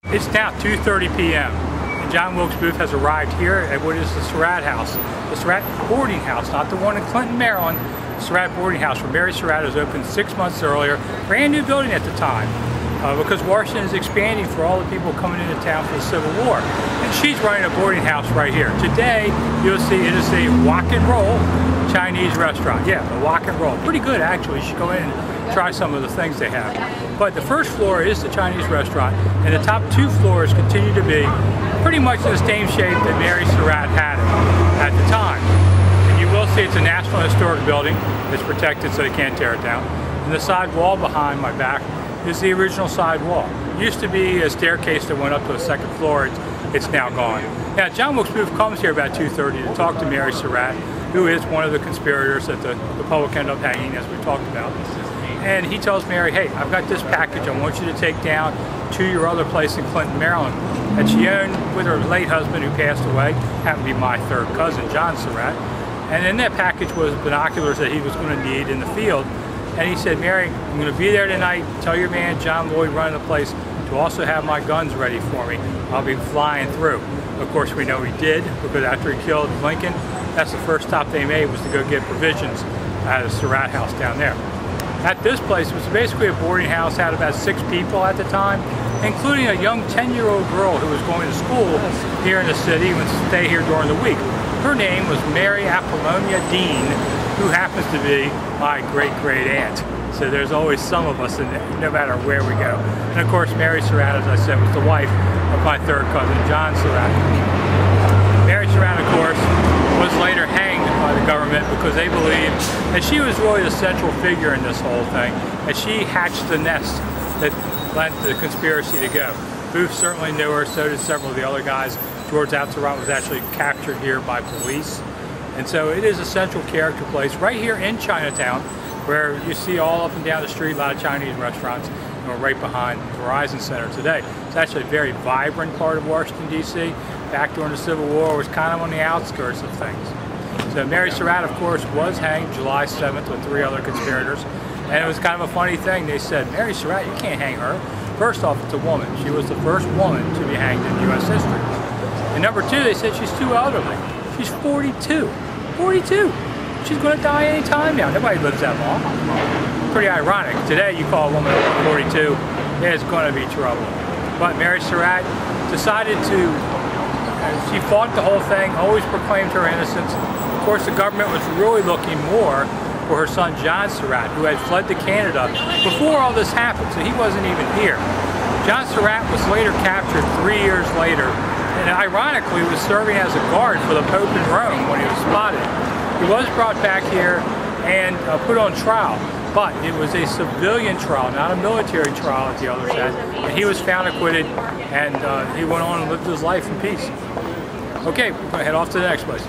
It's now 2:30 p.m. and John Wilkes Booth has arrived here at what is the Surratt House. The Surratt boarding house, not the one in Clinton, Maryland. The Surratt boarding house where Mary Surratt was opened 6 months earlier. Brand new building at the time because Washington is expanding for all the people coming into town for the Civil War. And she's running a boarding house right here. Today you'll see it is a wok and roll Chinese restaurant. Yeah, a wok and roll. Pretty good actually. You should go in and try some of the things they have. But the first floor is the Chinese restaurant, and the top 2 floors continue to be pretty much in the same shape that Mary Surratt had it at the time. And you will see it's a National Historic Building. It's protected so they can't tear it down. And the side wall behind my back is the original side wall. It used to be a staircase that went up to the 2nd floor. It's now gone. Now, John Wilkes Booth comes here about 2:30 to talk to Mary Surratt, who is one of the conspirators that the public ended up hanging, as we talked about. And he tells Mary, hey, I've got this package I want you to take down to your other place in Clinton, Maryland, that she owned with her late husband who passed away, happened to be my 3rd cousin, John Surratt. And in that package was binoculars that he was going to need in the field. And he said, Mary, I'm going to be there tonight. Tell your man, John Lloyd, running the place, to also have my guns ready for me. I'll be flying through. Of course, we know he did, because after he killed Lincoln, that's the first stop they made, was to go get provisions at the Surratt house down there. At this place, it was basically a boarding house, had about 6 people at the time, including a young 10-year-old girl who was going to school here in the city and would stay here during the week. Her name was Mary Apollonia Dean, who happens to be my great-great aunt. So there's always some of us, no matter where we go. And of course, Mary Surratt, as I said, was the wife of my 3rd cousin, John Surratt. Mary Surratt, of course, was later hanged by the government because they believed that she was really the central figure in this whole thing, that she hatched the nest that led the conspiracy to go. Booth certainly knew her, so did several of the other guys. George Surratt was actually captured here by police. And so it is a central character place right here in Chinatown, where you see all up and down the street a lot of Chinese restaurants, and we're right behind Verizon Center today. It's actually a very vibrant part of Washington, D.C. Back during the Civil War, it was kind of on the outskirts of things. So Mary Surratt, of course, was hanged July 7th with 3 other conspirators. And it was kind of a funny thing. They said, Mary Surratt, you can't hang her. First off, it's a woman. She was the first woman to be hanged in U.S. history. And number 2, they said she's too elderly. She's 42. 42! She's going to die any time now. Nobody lives that long. Pretty ironic. Today, you call a woman over 42, there's going to be trouble. But Mary Surratt decided to, she fought the whole thing, always proclaimed her innocence. Of course, the government was really looking more for her son John Surratt, who had fled to Canada before all this happened, so he wasn't even here. John Surratt was later captured 3 years later, and ironically was serving as a guard for the Pope in Rome when he was spotted. He was brought back here and put on trial, but it was a civilian trial, not a military trial as the others had, and he was found acquitted, and he went on and lived his life in peace. Okay, we're going to head off to the next place.